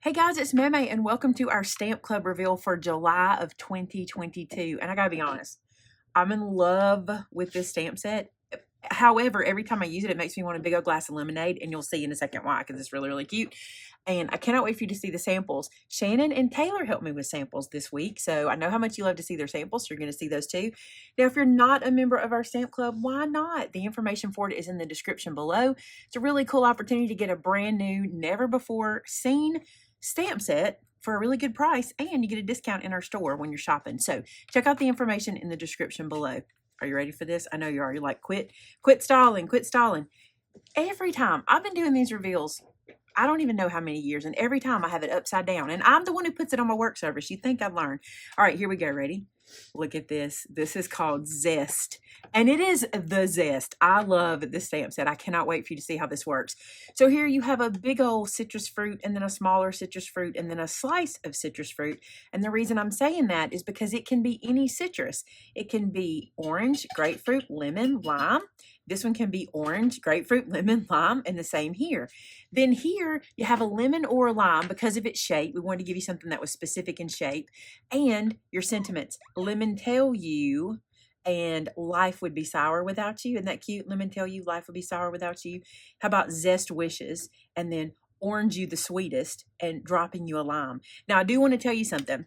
Hey guys, it's Maymay and welcome to our Stamp Club reveal for July of 2022. And I gotta be honest, I'm in love with this stamp set. However, every time I use it, it makes me want a big old glass of lemonade, and you'll see in a second why, because it's really, really cute. And I cannot wait for you to see the samples. Shannon and Taylor helped me with samples this week, so I know how much you love to see their samples, so you're going to see those too. Now, if you're not a member of our Stamp Club, why not? The information for it is in the description below. It's a really cool opportunity to get a brand new, never before seen stamp set for a really good price, and you get a discount in our store when you're shopping. So check out the information in the description below. Are you ready for this? I know you are. You're like, quit stalling, quit stalling. Every time I've been doing these reveals, I don't even know how many years, and every time I have it upside down, and I'm the one who puts it on my work service. You'd think I'd learn. All right, here we go. Ready? Look at this. This is called Zest, and it is the Zest. I love this stamp set. I cannot wait for you to see how this works. So here you have a big old citrus fruit, and then a smaller citrus fruit, and then a slice of citrus fruit. And the reason I'm saying that is because it can be any citrus. It can be orange, grapefruit, lemon, lime. This one can be orange, grapefruit, lemon, lime, and the same here. Then here you have a lemon or a lime because of its shape. We wanted to give you something that was specific in shape. And your sentiments. Lemon tell you, and life would be sour without you. Isn't that cute? Lemon tell you, life would be sour without you. How about zest wishes? And then orange you the sweetest, and dropping you a lime. Now, I do want to tell you something.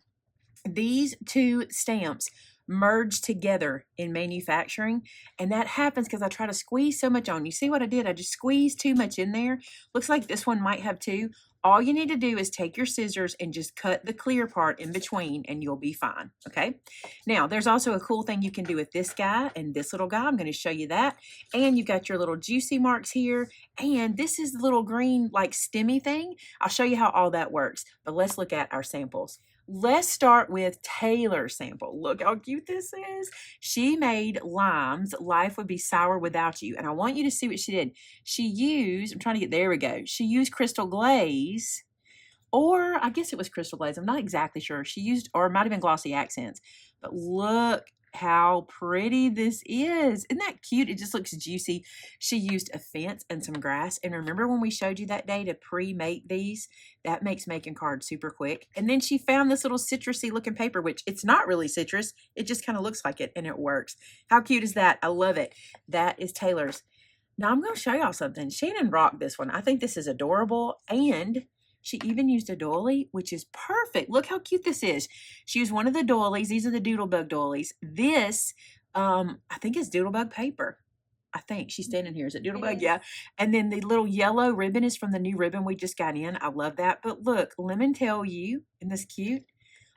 These two stamps merge together in manufacturing, and that happens because I try to squeeze so much on. You see what I did? I just squeezed too much in there. Looks like this one might have two. All you need to do is take your scissors and just cut the clear part in between, and you'll be fine, okay? Now, there's also a cool thing you can do with this guy and this little guy. I'm going to show you that. And you've got your little juicy marks here, and this is the little green, like, stemmy thing. I'll show you how all that works, but let's look at our samples. Let's start with Taylor's sample. Look how cute this is. She made limes. Life would be sour without you. And I want you to see what she did. She used, I'm trying to get, there we go. She used Crystal Glaze, or I guess it was Crystal Glaze. I'm not exactly sure. She used, or it might have been Glossy Accents. But look how pretty this is. Isn't that cute? It just looks juicy. She used a fence and some grass. And remember when we showed you that day to pre-make these? That makes making cards super quick. And then she found this little citrusy looking paper, which it's not really citrus. It just kind of looks like it, and it works. How cute is that? I love it. That is Taylor's. Now I'm going to show y'all something. Shannon rocked this one. I think this is adorable, and she even used a doily, which is perfect. Look how cute this is. She used one of the doilies. These are the Doodlebug doilies. This, I think is Doodlebug paper. I think she's standing here. Is it Doodlebug? Yeah. And then the little yellow ribbon is from the new ribbon we just got in. I love that. But look, Lemon Tell You, isn't this cute?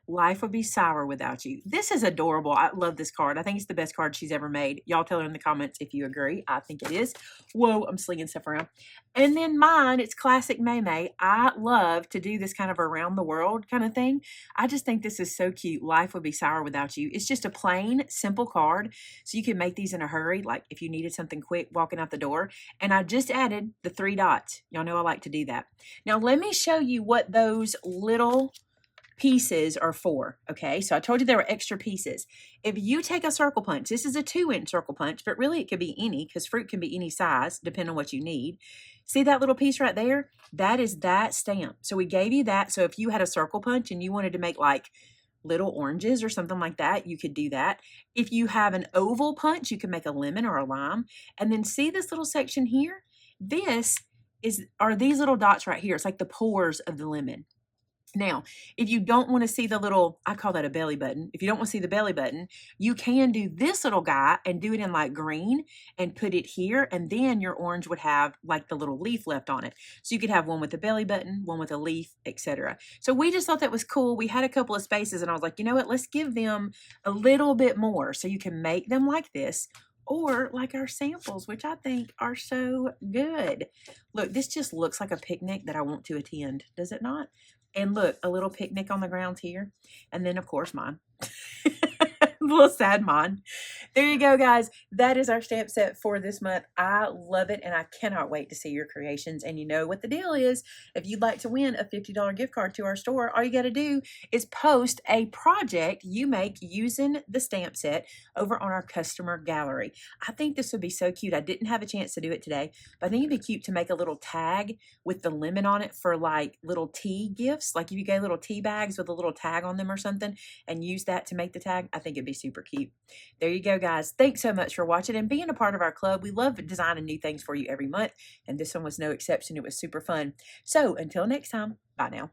Life would be sour without you. This is adorable. I love this card. I think it's the best card she's ever made. Y'all tell her in the comments if you agree. I think it is. Whoa, I'm slinging stuff around. And then mine, it's classic Maymay. I love to do this kind of around the world kind of thing. I just think this is so cute. Life would be sour without you. It's just a plain, simple card. So you can make these in a hurry, like if you needed something quick walking out the door. And I just added the 3 dots. Y'all know I like to do that. Now let me show you what those little pieces are for, okay? So I told you there were extra pieces. If you take a circle punch, this is a 2-inch circle punch, but really it could be any, because fruit can be any size, depending on what you need. See that little piece right there? That is that stamp. So we gave you that. So if you had a circle punch and you wanted to make like little oranges or something like that, you could do that. If you have an oval punch, you can make a lemon or a lime. And then see this little section here? This are these little dots right here. It's like the pores of the lemon. Now, if you don't want to see the little, I call that a belly button. If you don't want to see the belly button, you can do this little guy and do it in like green and put it here. And then your orange would have like the little leaf left on it. So you could have one with a belly button, one with a leaf, etc. So we just thought that was cool. We had a couple of spaces and I was like, you know what, let's give them a little bit more so you can make them like this, or like our samples, which I think are so good. Look, this just looks like a picnic that I want to attend, does it not? And look, a little picnic on the grounds here. And then, of course, mine. little sad mind. There you go, guys. That is our stamp set for this month. I love it, and I cannot wait to see your creations. And you know what the deal is. If you'd like to win a $50 gift card to our store, all you got to do is post a project you make using the stamp set over on our customer gallery. I think this would be so cute. I didn't have a chance to do it today, but I think it'd be cute to make a little tag with the lemon on it for like little tea gifts. Like if you get little tea bags with a little tag on them or something and use that to make the tag, I think it'd be super cute. There you go, guys. Thanks so much for watching and being a part of our club. We love designing new things for you every month, and this one was no exception. It was super fun. So until next time, bye now.